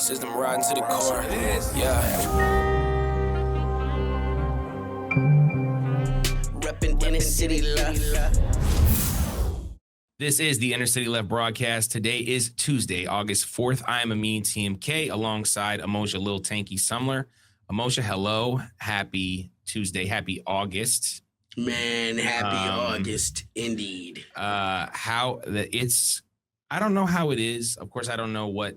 System riding to the core. Yeah. Reppin' Inner City Left. This is the Inner City Left broadcast. Today is Tuesday, August 4th. I am Amin TMK alongside Amoja Lil Tanky Sumler. Amoja, hello. Happy Tuesday. Happy August. Man, happy August, indeed. I don't know how it is. Of course, I don't know what,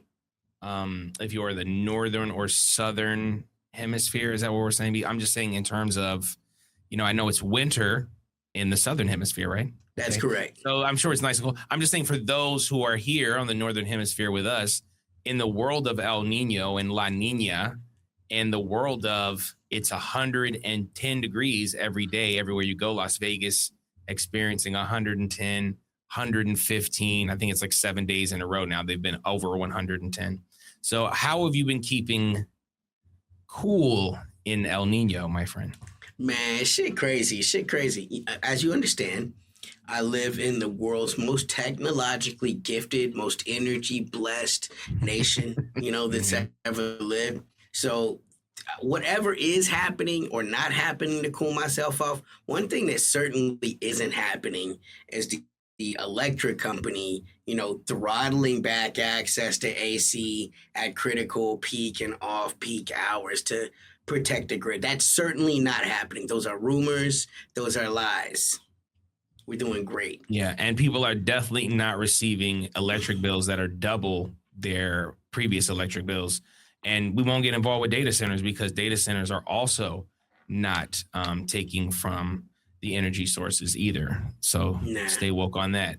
if you're the northern or southern hemisphere, is that what we're saying? I'm just saying in terms of, I know it's winter in the southern hemisphere, right? That's correct. So I'm sure it's nice and cool. I'm just saying for those who are here on the northern hemisphere with us, in the world of El Nino and La Nina, and the world of it's 110 degrees every day, everywhere you go. Las Vegas experiencing 110, 115. I think it's like 7 days in a row now. They've been over 110. So how have you been keeping cool in El Nino, my friend? Man, shit crazy. As you understand, I live in the world's most technologically gifted, most energy blessed nation, that's ever lived. So whatever is happening or not happening to cool myself off, one thing that certainly isn't happening is the electric company, throttling back access to AC at critical peak and off-peak hours to protect the grid. That's certainly not happening. Those are rumors. Those are lies. We're doing great. Yeah, and people are definitely not receiving electric bills that are double their previous electric bills. And we won't get involved with data centers because data centers are also not taking from the energy sources either. So Stay woke on that.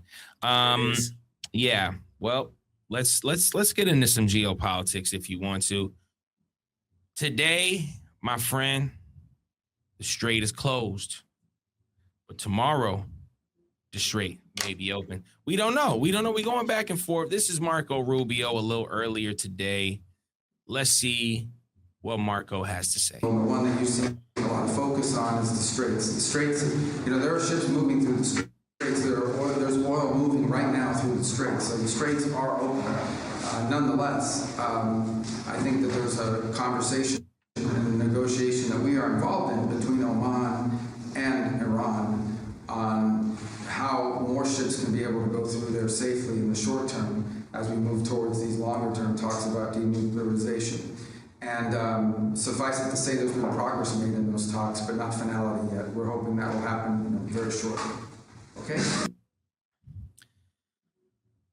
Yeah. Well, let's get into some geopolitics if you want to. Today, my friend, the strait is closed. But tomorrow, the strait may be open. We don't know. We're going back and forth. This is Marco Rubio a little earlier today. Let's see what Marco has to say. The one that you see a lot of focus on is the straits. The straits, there are ships moving through the straits. There's oil moving right now through the straits. So the straits are open. Nonetheless, I think that there's a conversation and a negotiation that we are involved in between Oman and Iran on how more ships can be able to go through there safely in the short term as we move towards these longer term talks about denuclearization. And suffice it to say there's been progress made in those talks, but not finality yet. We're hoping that will happen very shortly. Okay?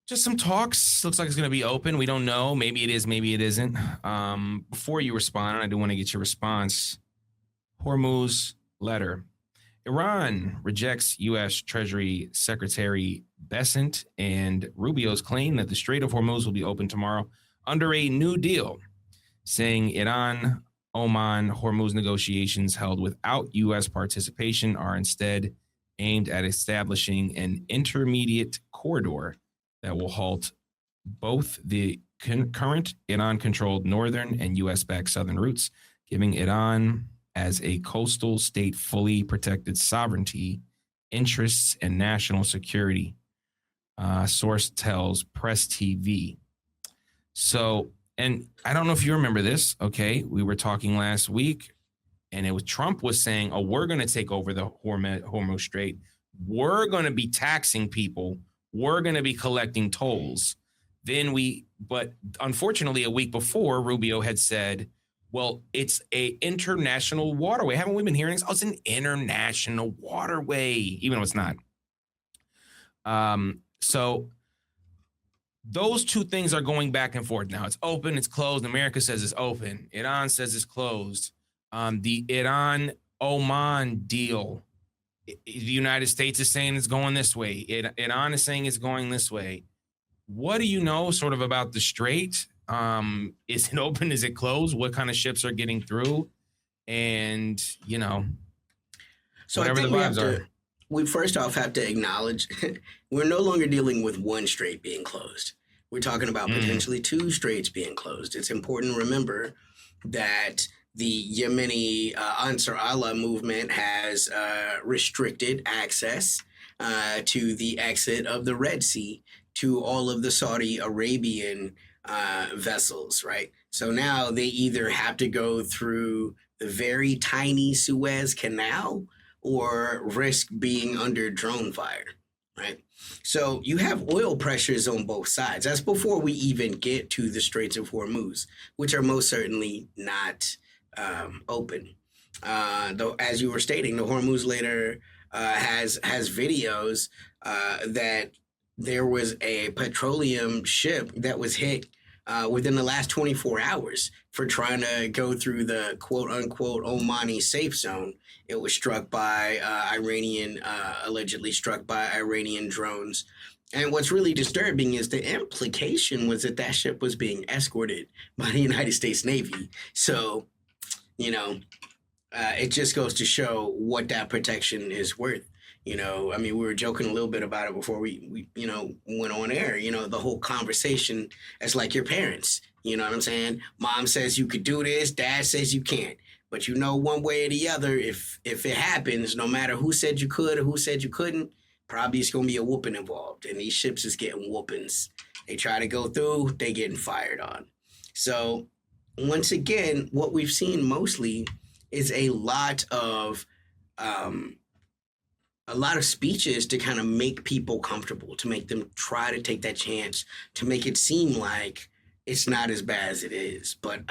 Just some talks. Looks like it's going to be open. We don't know. Maybe it is, maybe it isn't. Before you respond, I do want to get your response. Hormuz letter. Iran rejects U.S. Treasury Secretary Bessent and Rubio's claim that the Strait of Hormuz will be open tomorrow under a new deal, saying Iran, Oman, Hormuz negotiations held without U.S. participation are instead aimed at establishing an intermediate corridor that will halt both the current Iran-controlled northern and U.S.-backed southern routes, giving Iran as a coastal state fully protected sovereignty, interests, and national security. Source tells Press TV. So, and I don't know if you remember this, okay? We were talking last week, and Trump was saying, we're going to take over the Hormuz Strait. We're going to be taxing people. We're going to be collecting tolls. But unfortunately, a week before, Rubio had said, well, it's a international waterway. Haven't we been hearing this? Oh, it's an international waterway, even though it's not. So those two things are going back and forth now. It's open, it's closed. America says it's open. Iran says it's closed. The Iran-Oman deal, the United States is saying it's going this way. Iran is saying it's going this way. What do you know sort of about the strait? Is it open? Is it closed? What kind of ships are getting through? And, so whatever the vibes are. We first off have to acknowledge we're no longer dealing with one strait being closed. We're talking about potentially two straits being closed. It's important to remember that the Yemeni Ansar Allah movement has restricted access to the exit of the Red Sea to all of the Saudi Arabian vessels, right? So now they either have to go through the very tiny Suez Canal or risk being under drone fire, right? So you have oil pressures on both sides. That's before we even get to the Straits of Hormuz, which are most certainly not open. Though, as you were stating, the Hormuz later has videos that there was a petroleum ship that was hit within the last 24 hours for trying to go through the quote unquote Omani safe zone. It was struck by allegedly struck by Iranian drones. And what's really disturbing is the implication was that that ship was being escorted by the United States Navy. So, you know, it just goes to show what that protection is worth. I mean, we were joking a little bit about it before we went on air. The whole conversation as like your parents. You know what I'm saying? Mom says you could do this, dad says you can't. But one way or the other, if it happens, no matter who said you could or who said you couldn't, probably it's gonna be a whooping involved. And these ships is getting whoopings. They try to go through, they getting fired on. So once again, what we've seen mostly is a lot of speeches to kind of make people comfortable, to make them try to take that chance, to make it seem like it's not as bad as it is. But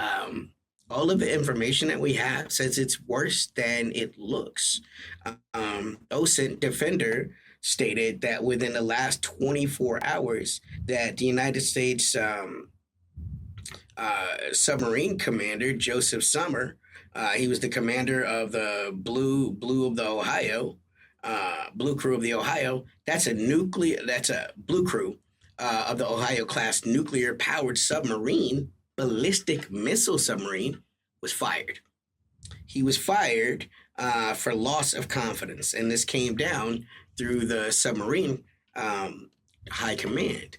all of the information that we have says it's worse than it looks. OSINT Defender stated that within the last 24 hours that the United States submarine commander, Joseph Summer, he was the commander of the Blue of the Ohio, Blue Crew of the Ohio. That's a Blue Crew of the Ohio class nuclear powered submarine, ballistic missile submarine, was fired. He was fired for loss of confidence, and this came down through the submarine high command.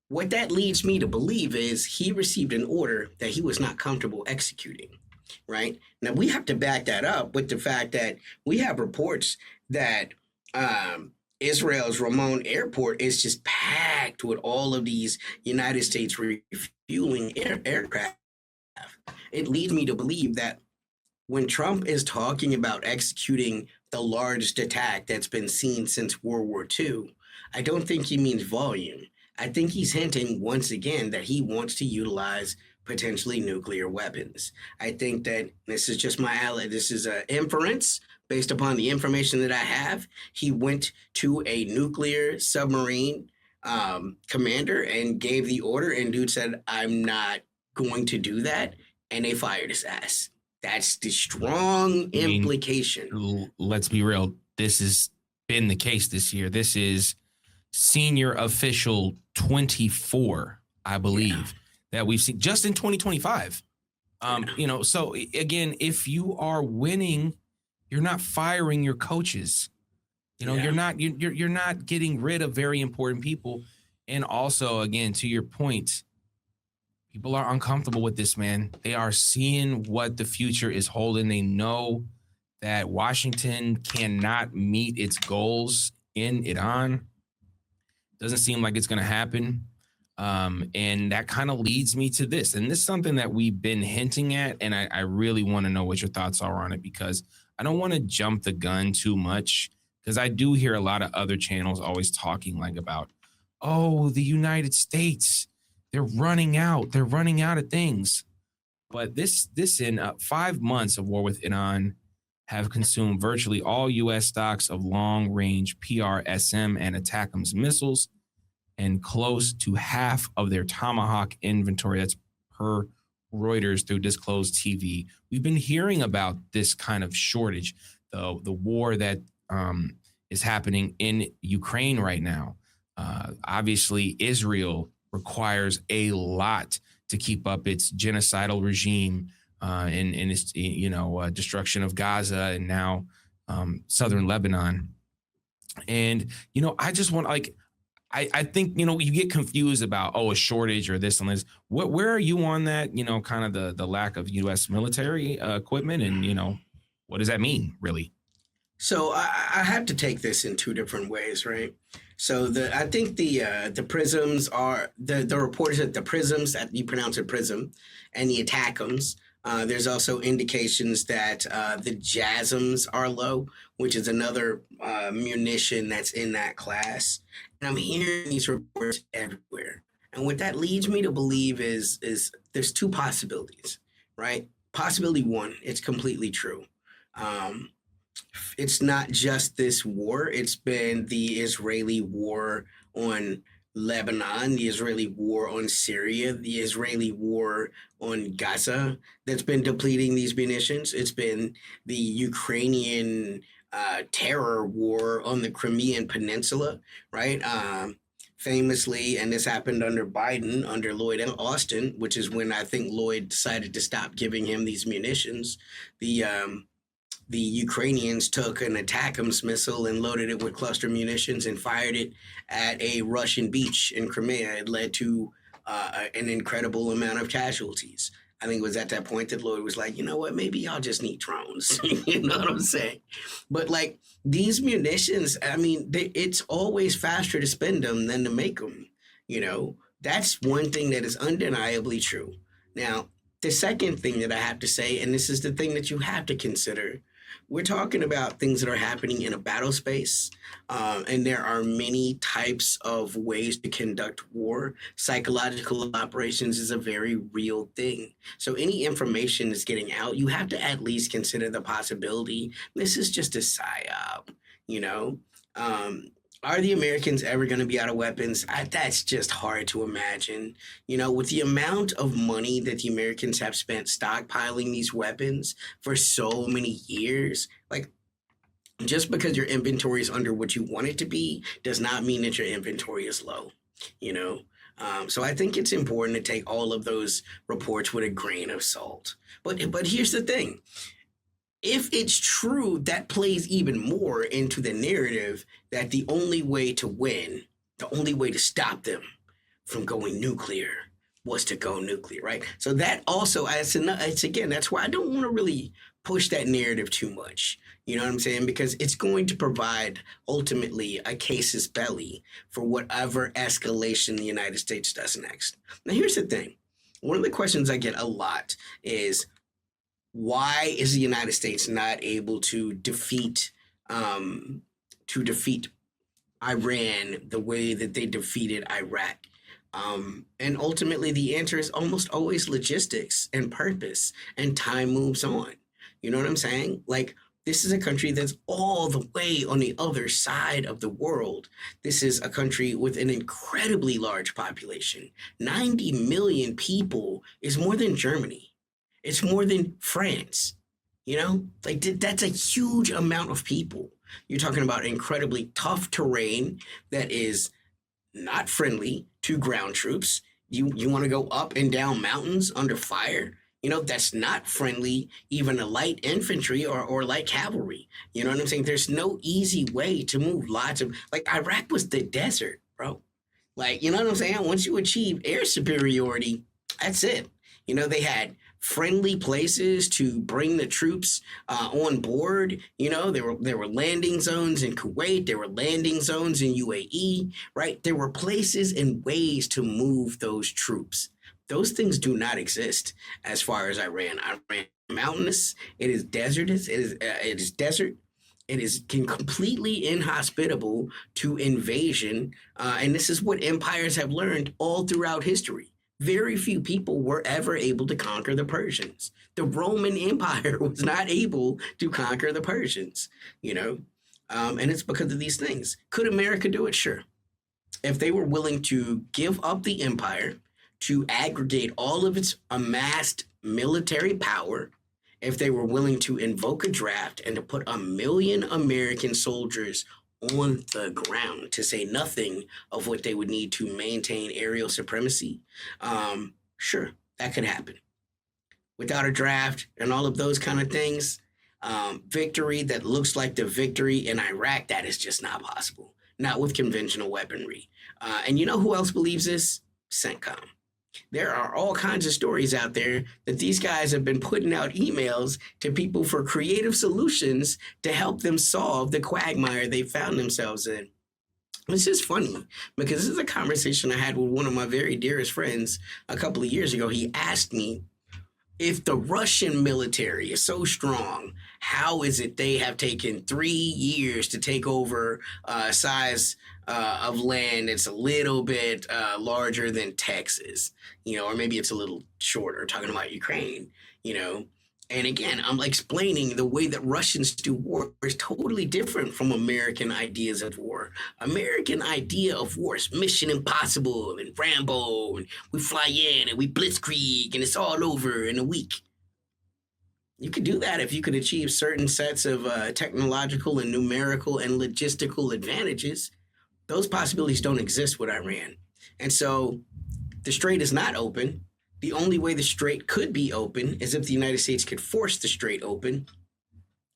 What that leads me to believe is he received an order that he was not comfortable executing. Right now, we have to back that up with the fact that we have reports that Israel's Ramon Airport is just packed with all of these United States refueling aircraft. It leads me to believe that when Trump is talking about executing the largest attack that's been seen since World War II, I don't think he means volume. I think he's hinting once again that he wants to utilize potentially nuclear weapons. I think that this is just this is an inference based upon the information that I have. He went to a nuclear submarine commander and gave the order, and dude said, "I'm not going to do that," and they fired his ass. That's the strong implication. Let's be real. This has been the case this year. This is senior official 24, I believe, that we've seen just in 2025. So again, if you are winning, you're not firing your coaches. You're not getting rid of very important people. And also, again, to your point, people are uncomfortable with this, man. They are seeing what the future is holding. They know that Washington cannot meet its goals in Iran. Doesn't seem like it's going to happen. And that kind of leads me to this. And this is something that we've been hinting at. And I really want to know what your thoughts are on it, because I don't want to jump the gun too much, because I do hear a lot of other channels always talking about, oh, the United States, they're running out of things. But this in 5 months of war with Iran have consumed virtually all U.S. stocks of long-range PRSM and ATACMS missiles, and close to half of their Tomahawk inventory. That's per Reuters through Disclosed TV. We've been hearing about this kind of shortage, the war that is happening in Ukraine right now. Obviously, Israel requires a lot to keep up its genocidal regime and its destruction of Gaza and now southern Lebanon. And I just want I think you get confused about a shortage or this and this. Where are you on that? Kind of the lack of U.S. military equipment, and what does that mean really? So I have to take this in two different ways, right? So I think the prisms are the reports that the prisms, that you pronounce it prism, and the attackums. There's also indications that the jasms are low, which is another munition that's in that class. And I'm hearing these reports everywhere. And what that leads me to believe is there's two possibilities, right? Possibility one, it's completely true. Um, it's not just this war, it's been the Israeli war on Lebanon, the Israeli war on Syria, the Israeli war on Gaza that's been depleting these munitions. It's been the Ukrainian terror war on the Crimean Peninsula, right? Famously, and this happened under Biden, under Lloyd Austin, which is when I think Lloyd decided to stop giving him these munitions. The Ukrainians took an ATACMS missile and loaded it with cluster munitions and fired it at a Russian beach in Crimea. It led to an incredible amount of casualties. I think it was at that point that Lloyd was like, you know what, maybe y'all just need drones. You know what I'm saying? But like these munitions, I mean, it's always faster to spend them than to make them. You know, that's one thing that is undeniably true. Now, the second thing that I have to say, and this is the thing that you have to consider, we're talking about things that are happening in a battle space, and there are many types of ways to conduct war. Psychological operations is a very real thing. So any information that's getting out, you have to at least consider the possibility this is just a psyop, you know? Are the Americans ever going to be out of weapons? That's just hard to imagine. You know, with the amount of money that the Americans have spent stockpiling these weapons for so many years, like just because your inventory is under what you want it to be does not mean that your inventory is low, you know? So I think it's important to take all of those reports with a grain of salt. But here's the thing. If it's true, that plays even more into the narrative that the only way to win, the only way to stop them from going nuclear was to go nuclear, right? So that also, it's again, that's why I don't want to really push that narrative too much. You know what I'm saying? Because it's going to provide ultimately a casus belli for whatever escalation the United States does next. Now, here's the thing. One of the questions I get a lot is, why is the United States not able to defeat Iran the way that they defeated Iraq? And ultimately, the answer is almost always logistics and purpose, and time moves on. You know what I'm saying? Like, this is a country that's all the way on the other side of the world. This is a country with an incredibly large population. 90 million people is more than Germany. It's more than France, you know? Like, that's a huge amount of people. You're talking about incredibly tough terrain that is not friendly to ground troops. You want to go up and down mountains under fire? You know, that's not friendly even to light infantry or light cavalry. You know what I'm saying? There's no easy way to move lots of, like, Iraq was the desert, bro. Like, you know what I'm saying? Once you achieve air superiority, that's it. You know, they had friendly places to bring the troops on board. You know, there were landing zones in Kuwait, there were landing zones in UAE, right? There were places and ways to move those troops. Those things do not exist as far as Iran. Iran is mountainous, it is desertous, it is desert. It is completely inhospitable to invasion, and this is what empires have learned all throughout history. Very few people were ever able to conquer the Persians. The Roman Empire was not able to conquer the Persians, you know, and it's because of these things. Could America do it? Sure. If they were willing to give up the empire, to aggregate all of its amassed military power, if they were willing to invoke a draft and to put 1 million American soldiers on the ground, to say nothing of what they would need to maintain aerial supremacy, sure, that could happen. Without a draft and all of those kind of things, victory that looks like the victory in Iraq, that is just not possible. Not with conventional weaponry. And you know who else believes this? CENTCOM. There are all kinds of stories out there that these guys have been putting out emails to people for creative solutions to help them solve the quagmire they found themselves in. It's just funny because this is a conversation I had with one of my very dearest friends a couple of years ago. He asked me, if the Russian military is so strong, how is it they have taken 3 years to take over a size of land that's a little bit larger than Texas, or maybe it's a little shorter, talking about Ukraine, you know? And again, I'm explaining the way that Russians do war is totally different from American ideas of war. American idea of war is Mission Impossible and Rambo, and we fly in and we blitzkrieg and it's all over in a week. You could do that if you could achieve certain sets of technological and numerical and logistical advantages. Those possibilities don't exist with Iran. And so the strait is not open. The only way the strait could be open is if the United States could force the strait open.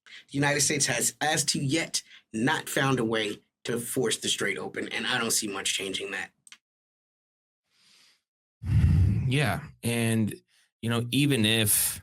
The United States has, as to yet, not found a way to force the strait open, and I don't see much changing that. Yeah. And, even if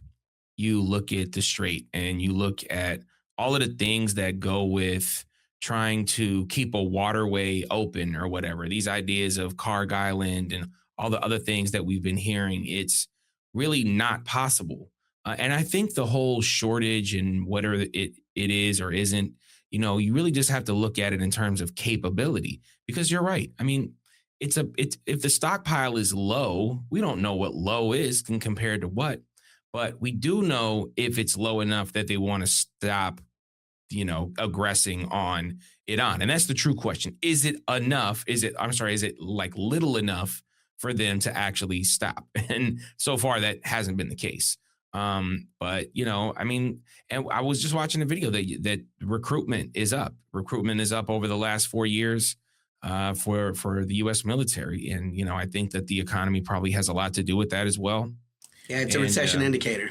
you look at the strait and you look at all of the things that go with trying to keep a waterway open or whatever, these ideas of Carg Island and all the other things that we've been hearing, it's really not possible. And I think the whole shortage and whatever it is or isn't, you really just have to look at it in terms of capability, because you're right. I mean, it's if the stockpile is low, we don't know what low is compared to what, but we do know if it's low enough that they want to stop, aggressing on Iran. And that's the true question. Is it enough? Is it like little enough for them to actually stop? And so far that hasn't been the case. But and I was just watching a video that recruitment is up. Recruitment is up over the last 4 years for the U.S. military. And, I think that the economy probably has a lot to do with that as well. Yeah, it's a recession indicator.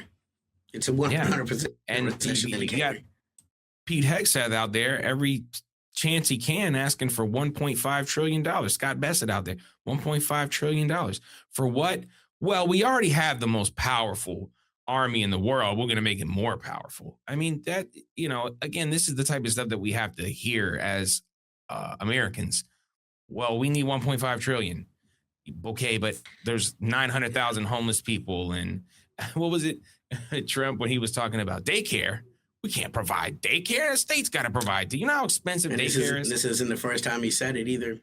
It's a 100% recession indicator. Pete Hegseth out there every chance he can asking for $1.5 trillion. Scott Bassett out there, $1.5 trillion. For what? Well, we already have the most powerful army in the world. We're going to make it more powerful. I mean, that, again, this is the type of stuff that we have to hear as Americans. Well, we need 1.5 trillion. Okay, but there's 900,000 homeless people. And what was it? Trump, when he was talking about daycare. We can't provide daycare. The state's got to provide. Do you know how expensive daycare is? This isn't the first time he said it either,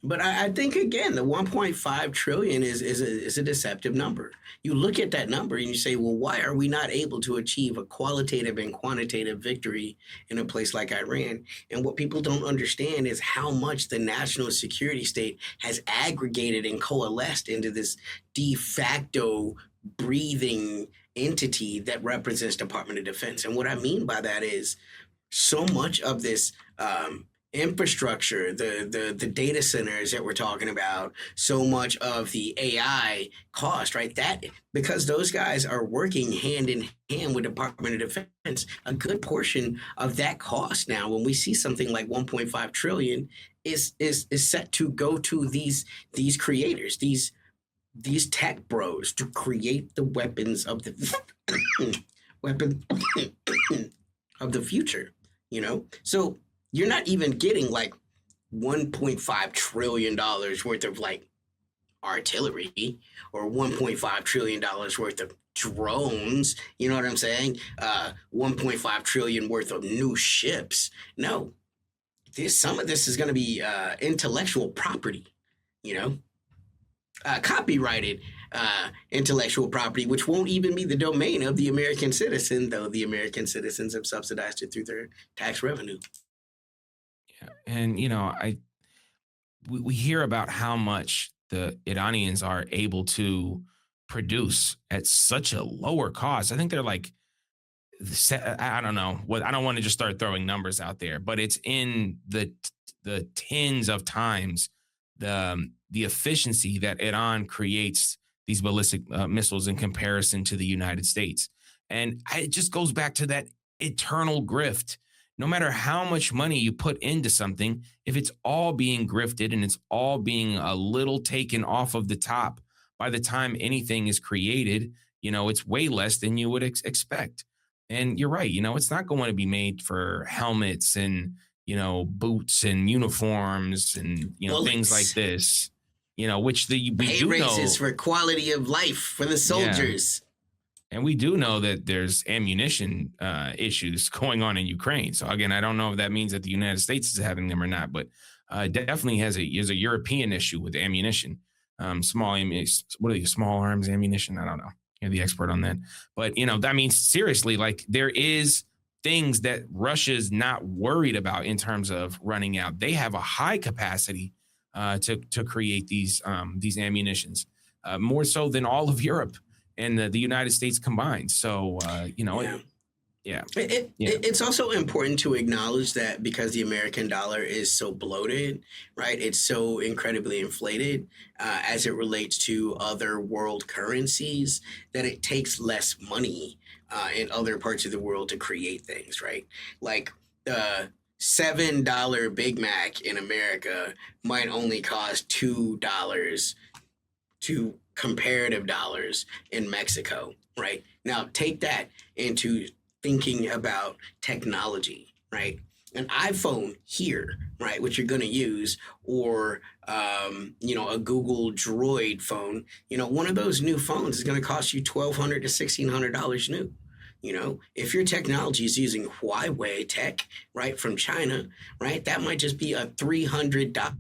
But I think, again, the 1.5 trillion is a deceptive number. You look at that number and you say, well, why are we not able to achieve a qualitative and quantitative victory in a place like Iran? And what people don't understand is how much the national security state has aggregated and coalesced into this de facto breathing entity that represents Department of Defense. And what I mean by that is so much of this infrastructure, the data centers that we're talking about, so much of the AI cost, right? That because those guys are working hand in hand with Department of Defense, a good portion of that cost now, when we see something like 1.5 trillion, is set to go to these creators, these tech bros, to create the weapons of the weapon of the future, So you're not even getting like $1.5 trillion worth of like artillery or $1.5 trillion worth of drones. You know what I'm saying? 1.5 trillion worth of new ships. No, some of this is going to be intellectual property, copyrighted intellectual property, which won't even be the domain of the American citizen, though the American citizens have subsidized it through their tax revenue. Yeah. And, we hear about how much the Iranians are able to produce at such a lower cost. I think they're like, I don't know what, I don't want to just start throwing numbers out there, but it's in the tens of times the efficiency that Iran creates these ballistic missiles in comparison to the United States. And it just goes back to that eternal grift. No matter how much money you put into something, if it's all being grifted and it's all being a little taken off of the top, by the time anything is created, it's way less than you would expect. And you're right, it's not going to be made for helmets and, boots and uniforms and, things like Bullets, this, which we pay do know. raises for quality of life for the Yeah. soldiers. And we do know that there's ammunition issues going on in Ukraine. So again, I don't know if that means that the United States is having them or not, but definitely is a European issue with ammunition. What are these small arms ammunition? I don't know. You're the expert on that. But that means seriously, like there is things that Russia's not worried about in terms of running out. They have a high capacity to create these ammunitions, more so than all of Europe and the United States combined. So, Yeah. yeah. It's also important to acknowledge that because the American dollar is so bloated, right? It's so incredibly inflated as it relates to other world currencies that it takes less money in other parts of the world to create things, right? Like the $7 Big Mac in America might only cost $2 to comparative dollars in Mexico, right? Now take that into thinking about technology, right? An iPhone here, right, which you're going to use, or a Google Droid phone. One of those new phones is going to cost you $1,200 to $1,600 new. If your technology is using Huawei tech, right, from China, right, that might just be a $300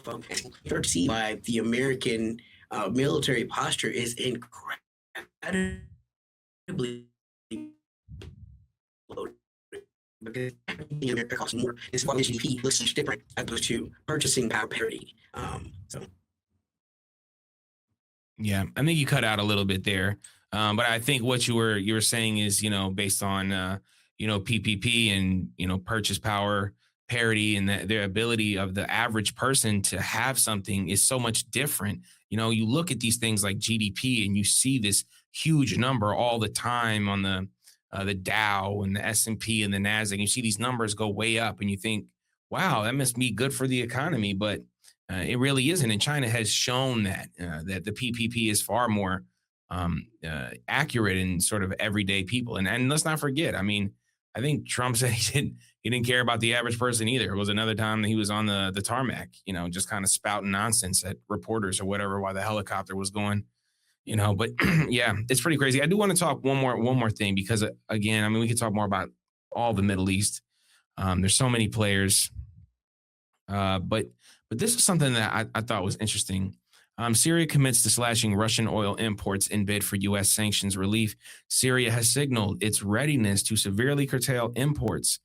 phone. Start to see why the American military posture is incredibly loaded. Because America costs more. This is why the GDP looks such different as opposed to purchasing power parity. So Yeah, I think you cut out a little bit there, but I think what you were saying is, based on PPP and purchase power parity and their ability of the average person to have something is so much different. You look at these things like GDP and you see this huge number all the time on the Dow and the S&P and the Nasdaq. You see these numbers go way up, and you think, wow, that must be good for the economy, but it really isn't. And China has shown that the PPP is far more accurate in sort of everyday people. And let's not forget, I mean, I think Trump said he didn't care about the average person either. It was another time that he was on the tarmac, just kind of spouting nonsense at reporters or whatever while the helicopter was going. But yeah, it's pretty crazy. I do want to talk one more thing because again, I mean, we could talk more about all the Middle East. There's so many players, but this is something that I thought was interesting. Syria commits to slashing Russian oil imports in bid for U.S. sanctions relief. Syria has signaled its readiness to severely curtail imports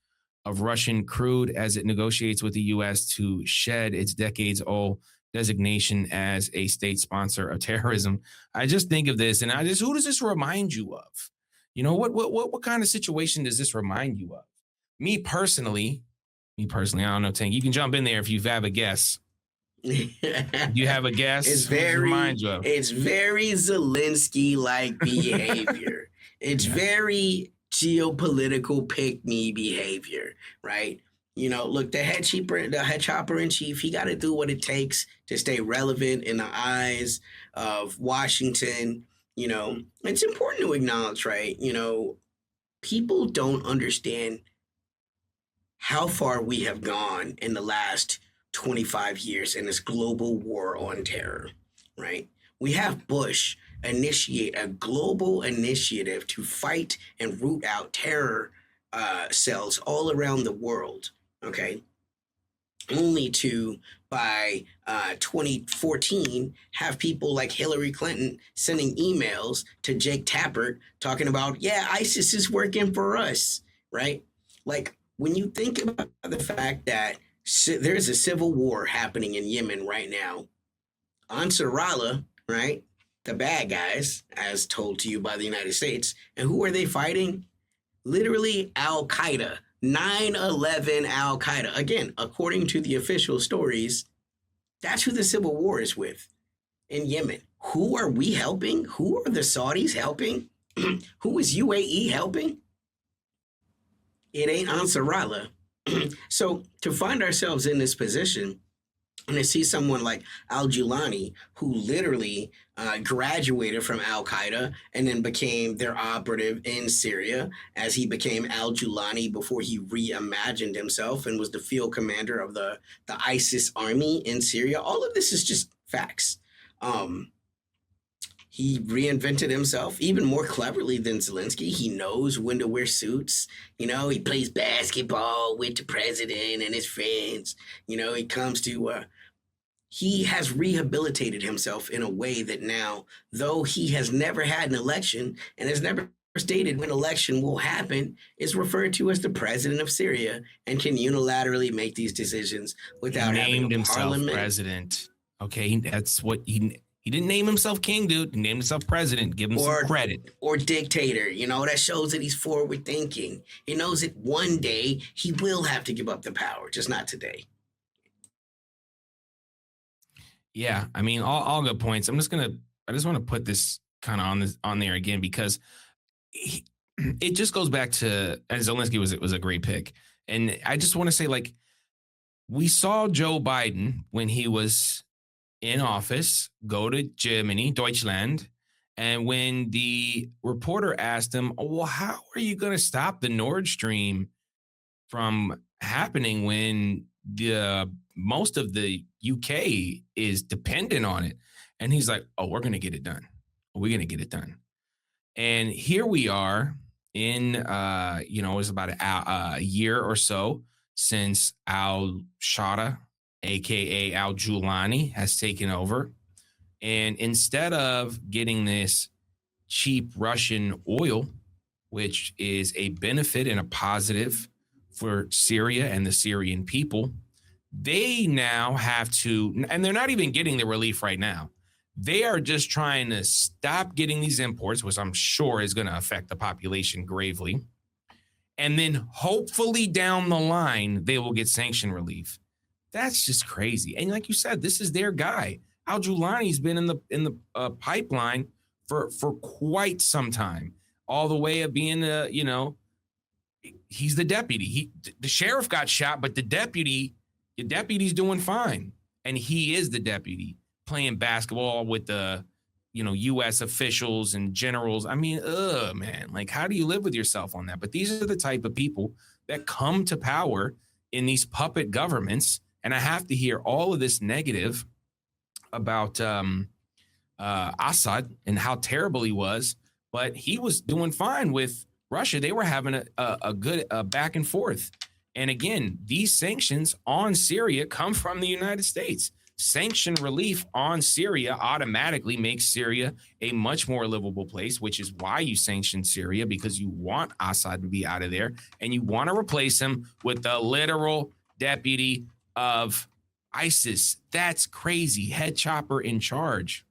of Russian crude as it negotiates with the U.S. to shed its decades-old designation as a state sponsor of terrorism. I just think of this, and who does this remind you of? What kind of situation does this remind you of? Me personally, I don't know, Tank. You can jump in there if you have a guess. You have a guess? It's very Zelensky-like behavior. It's very geopolitical pick-me behavior, right? Look, the head chopper in chief, he got to do what it takes to stay relevant in the eyes of Washington. It's important to acknowledge, right? People don't understand how far we have gone in the last 25 years in this global war on terror, right? We have Bush initiate a global initiative to fight and root out terror cells all around the world, okay? Only to, by 2014, have people like Hillary Clinton sending emails to Jake Tapper talking about, yeah, ISIS is working for us, right? Like, when you think about the fact that there's a civil war happening in Yemen right now, Ansarallah, right, the bad guys, as told to you by the United States, and who are they fighting? Literally Al-Qaeda, 9/11 Al-Qaeda. Again, according to the official stories, that's who the civil war is with in Yemen. Who are we helping? Who are the Saudis helping? Who is UAE helping? It ain't Ansarallah. So to find ourselves in this position, And to see someone like Al Julani, who literally graduated from Al Qaeda and then became their operative in Syria, as he became Al Julani before he reimagined himself and was the field commander of the ISIS army in Syria. All of this is just facts. Um, he reinvented himself even more cleverly than Zelensky. He knows when to wear suits. He plays basketball with the president and his friends. He comes to he has rehabilitated himself in a way that now, though he has never had an election and has never stated when election will happen, is referred to as the president of Syria and can unilaterally make these decisions without having Named a himself parliament. president. Okay, that's what he didn't name himself king, dude. He named himself president. Give him some credit. Or dictator. That shows that he's forward thinking. He knows that one day he will have to give up the power, just not today. Yeah, I mean, all good points. I just want to put this kind of on there again because it just goes back to, and Zelensky was a great pick, and I just want to say, like, we saw Joe Biden when he was in office go to Germany, Deutschland, and when the reporter asked him, "Oh, well, how are you going to stop the Nord Stream from happening when the most of the UK is dependent on it?" And he's like, "Oh, we're going to get it done. We're going to get it done." And here we are in, it was about a year or so since Al Shada, aka Al Julani, has taken over. And instead of getting this cheap Russian oil, which is a benefit and a positive for Syria and the Syrian people, they now have to, and they're not even getting the relief right now. They are just trying to stop getting these imports, which I'm sure is going to affect the population gravely. And then hopefully down the line, they will get sanction relief. That's just crazy. And like you said, this is their guy. Al Julani's been in the pipeline for quite some time, all the way of being he's the deputy. The sheriff got shot, but the deputy's doing fine, and he is the deputy playing basketball with the U.S. officials and generals. I mean, man, like, how do you live with yourself on that? But these are the type of people that come to power in these puppet governments, and I have to hear all of this negative about Assad and how terrible he was, but he was doing fine with Russia. They were having a good back and forth. And again, these sanctions on Syria come from the United States. Sanction relief on Syria automatically makes Syria a much more livable place, which is why you sanction Syria, because you want Assad to be out of there and you want to replace him with the literal deputy of ISIS. That's crazy. Head chopper in charge.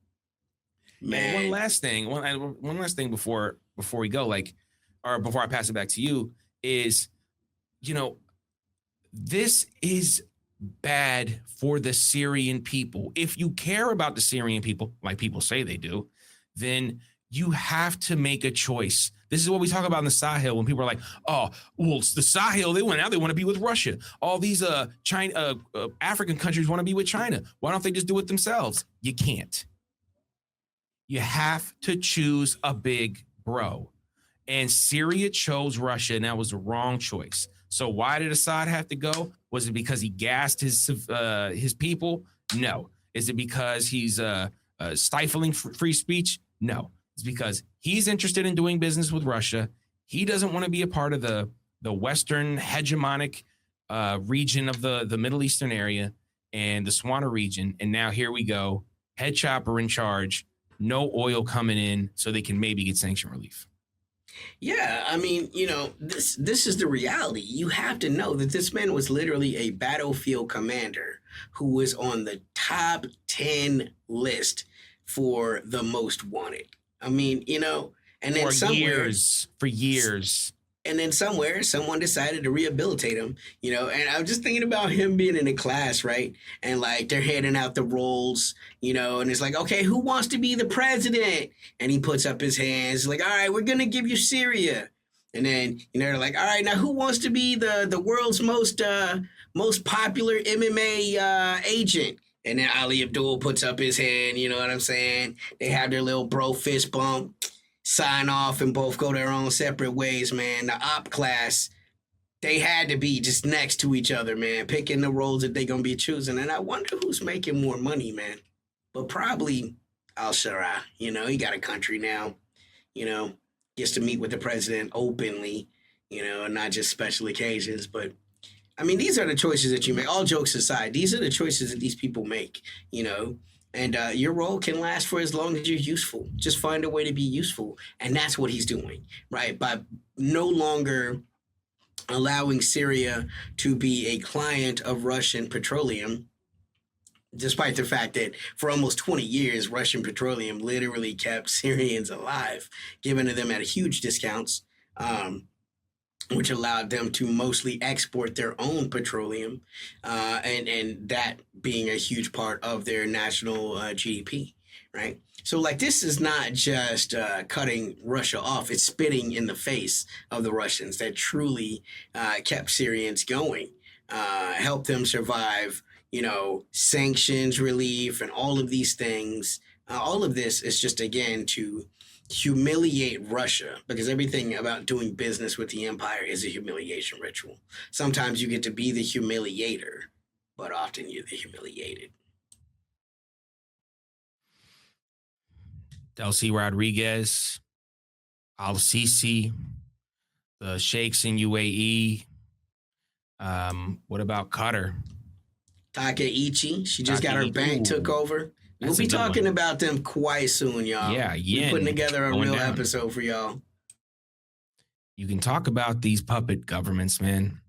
Man. And one last thing before we go, or before I pass it back to you, is, this is bad for the Syrian people. If you care about the Syrian people, like people say they do, then you have to make a choice. This is what we talk about in the Sahel when people are like, "Oh, well, it's the Sahel. They want to be with Russia. All these African countries want to be with China. Why don't they just do it themselves?" You can't. You have to choose a big bro. And Syria chose Russia, and that was the wrong choice. So why did Assad have to go? Was it because he gassed his people? No. Is it because he's stifling free speech? No. It's because he's interested in doing business with Russia. He doesn't want to be a part of the Western hegemonic region of the Middle Eastern area and the Swana region. And now here we go. Head chopper in charge. No oil coming in so they can maybe get sanction relief. Yeah, I mean, this is the reality. You have to know that this man was literally a battlefield commander who was on the top 10 list for the most wanted. I mean, and then For years. And then somewhere, someone decided to rehabilitate him, and I was just thinking about him being in a class, right? And they're handing out the roles, and it's like, okay, who wants to be the president? And he puts up his hands like, all right, we're going to give you Syria. And then they're like, all right, now who wants to be the world's most popular MMA agent? And then Ali Abdul puts up his hand. You know what I'm saying? They have their little bro fist bump, sign off, and both go their own separate ways. Man, the op class, they had to be just next to each other, man, picking the roles that they're gonna be choosing. And I wonder who's making more money, man. But probably Al Shara. He got a country now. You know, gets to meet with the president openly. And not just special occasions. But I mean, these are the choices that you make. All jokes aside, these are the choices that these people make. And your role can last for as long as you're useful. Just find a way to be useful, and that's what he's doing, right? By no longer allowing Syria to be a client of Russian petroleum, despite the fact that for almost 20 years, Russian petroleum literally kept Syrians alive, giving to them at huge discounts, which allowed them to mostly export their own petroleum, and that being a huge part of their national GDP, right? So, like, this is not just cutting Russia off; it's spitting in the face of the Russians that truly kept Syrians going, helped them survive. Sanctions relief and all of these things. All of this is just, again, to humiliate Russia, because everything about doing business with the empire is a humiliation ritual. Sometimes you get to be the humiliator, but often you're the humiliated. Delcy Rodriguez, Al Sisi, the sheikhs in UAE. What about Qatar? Takeichi, she just got her bank took over. We'll be talking about them quite soon, y'all. Yeah, we're putting together a real down. episode for y'all. You can talk about these puppet governments, man.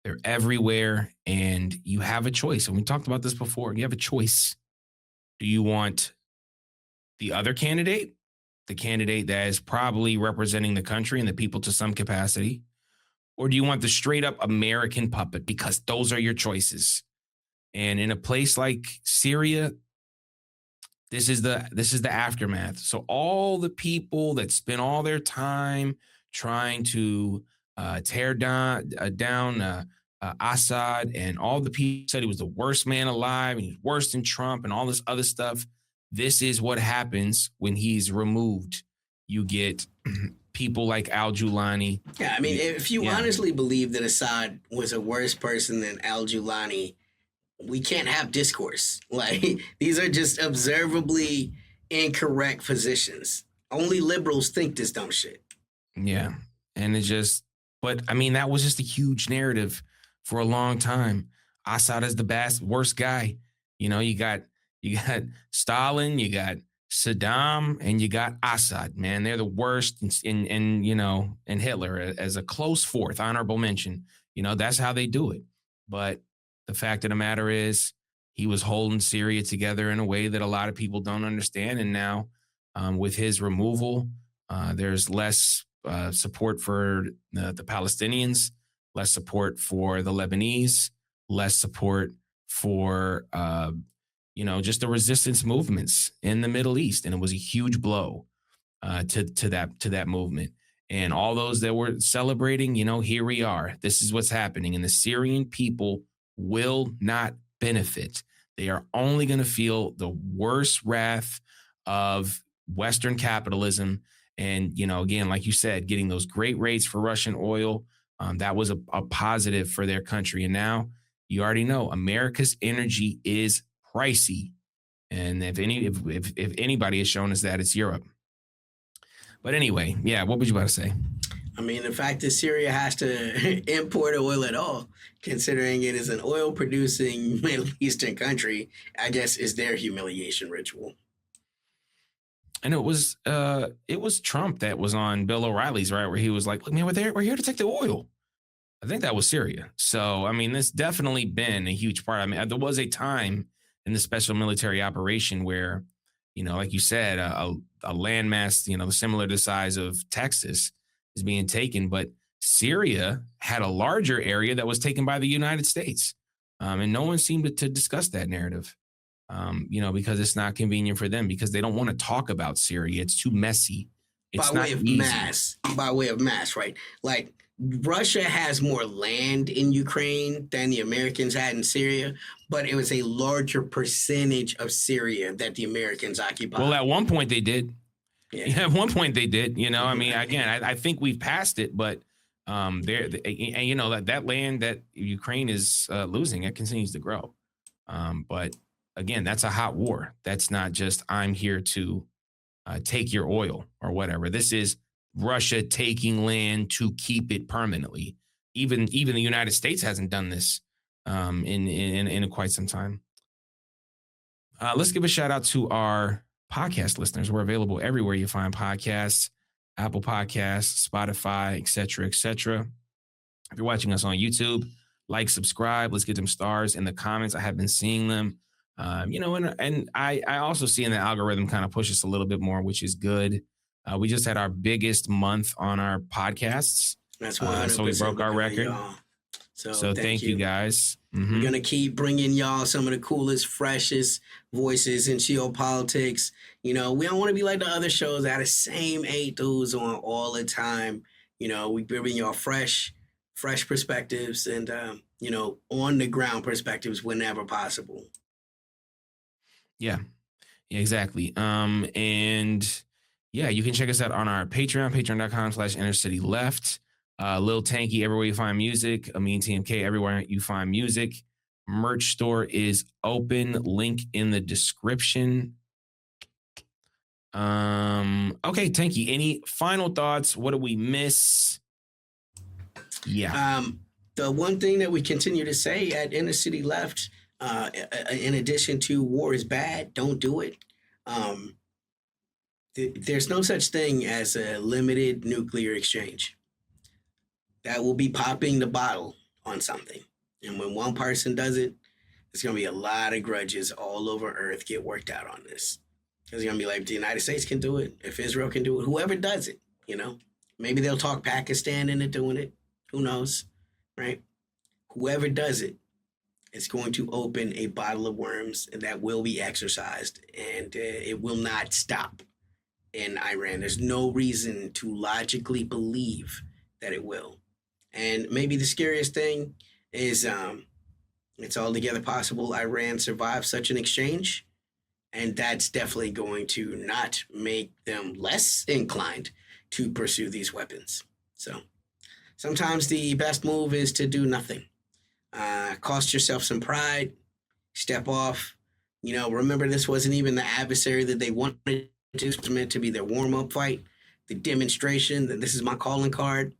They're everywhere, and you have a choice. And we talked about this before. You have a choice. Do you want the other candidate, the candidate that is probably representing the country and the people to some capacity, or do you want the straight up American puppet? Because those are your choices. And in a place like Syria, this is the aftermath. So all the people that spend all their time trying to tear down Assad, and all the people said he was the worst man alive and he's worse than Trump and all this other stuff. This is what happens when he's removed. You get people like Al-Julani. Yeah, I mean, if you honestly believe that Assad was a worse person than Al-Julani, we can't have discourse. Like, these are just observably incorrect positions. Only liberals think this dumb shit. Yeah. And but I mean, that was just a huge narrative for a long time. Assad is the worst guy. You got Stalin, you got Saddam, and you got Assad, man. They're the worst. And Hitler as a close fourth, honorable mention. That's how they do it. But the fact of the matter is, he was holding Syria together in a way that a lot of people don't understand. And now, with his removal, there's less support for the Palestinians, less support for the Lebanese, less support for just the resistance movements in the Middle East. And it was a huge blow to that movement. And all those that were celebrating, here we are. This is what's happening. And the Syrian people will not benefit. They are only going to feel the worst wrath of Western capitalism. And, again, like you said, getting those great rates for Russian oil, that was a positive for their country. And now you already know America's energy is pricey. And if anybody has shown us that, it's Europe. But anyway, yeah, what was you about to say? I mean, the fact that Syria has to import oil at all, considering it is an oil-producing Middle Eastern country, I guess is their humiliation ritual. And it was Trump that was on Bill O'Reilly's, right, where he was like, "Look, man, we're here to take the oil." I think that was Syria. So, I mean, this definitely been a huge part. I mean, there was a time in the special military operation where, like you said, a landmass, similar to the size of Texas, is being taken, but Syria had a larger area that was taken by the United States. And no one seemed to discuss that narrative, because it's not convenient for them, because they don't want to talk about Syria. It's too messy. It's by not way of easy. mass. By way of mass, right? Like Russia has more land in Ukraine than the Americans had in Syria, but it was a larger percentage of Syria that the Americans occupied. Well, at one point they did. Yeah. Yeah, at one point they did. You know, I mean, again, I think we've passed it, but there, and you know that land that Ukraine is losing, it continues to grow. But again, that's a hot war. That's not just I'm here to take your oil or whatever. This is Russia taking land to keep it permanently. Even the United States hasn't done this in quite some time. Let's give a shout out to our podcast listeners. We're available everywhere you find podcasts, Apple Podcasts, Spotify, etc., etc. If you're watching us on YouTube, like, subscribe. Let's get them stars in the comments. I have been seeing them. You know, and I also see in the algorithm kind of push us a little bit more, which is good. We just had our biggest month on our podcasts. That's 100%. So we broke our record. Y'all. So thank you guys. We're going to keep bringing y'all some of the coolest, freshest voices in geopolitics. You know, we don't want to be like the other shows that have the same 8 dudes on all the time. You know, we bring y'all fresh perspectives and, you know, on the ground perspectives whenever possible. Yeah, exactly. And yeah, you can check us out on our Patreon, patreon.com/innercityleft. Lil Tanky, everywhere you find music. Amin TMK, everywhere you find music. Merch store is open. Link in the description. Okay, Tanky, any final thoughts? What do we miss? Yeah. The one thing that we continue to say at Inner City Left, in addition to war is bad, don't do it. There's no such thing as a limited nuclear exchange. That will be popping the bottle on something. And when one person does it, there's going to be a lot of grudges all over Earth get worked out on this. It's going to be like, the United States can do it. If Israel can do it, whoever does it, you know, maybe they'll talk Pakistan into doing it. Who knows, right? Whoever does it is going to open a bottle of worms that will be exercised, and it will not stop in Iran. There's no reason to logically believe that it will. And maybe the scariest thing is it's altogether possible Iran survives such an exchange, and that's definitely going to not make them less inclined to pursue these weapons. So sometimes the best move is to do nothing. Cost yourself some pride, step off. You know, remember, this wasn't even the adversary that they wanted to. It was meant to be their warm-up fight, the demonstration that this is my calling card.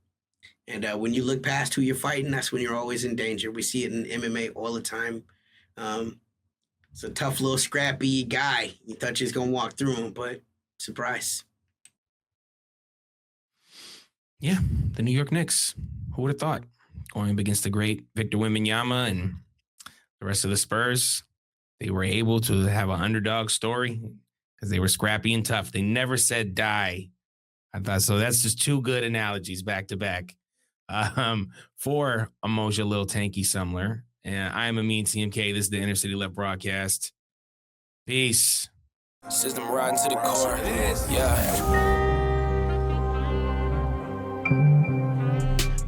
And when you look past who you're fighting, that's when you're always in danger. We see it in MMA all the time. It's a tough little scrappy guy. You thought you was going to walk through him, but surprise. Yeah, the New York Knicks. Who would have thought? Going up against the great Victor Wembanyama and the rest of the Spurs, they were able to have an underdog story because they were scrappy and tough. They never said die. I thought so. That's just 2 good analogies back to back. For Amoja, Lil Tanky Sumler, and I am Amin TMK. This is the Inner City Left broadcast. Peace. System riding to the core. Yeah.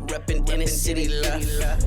Reppin' Inner City Left.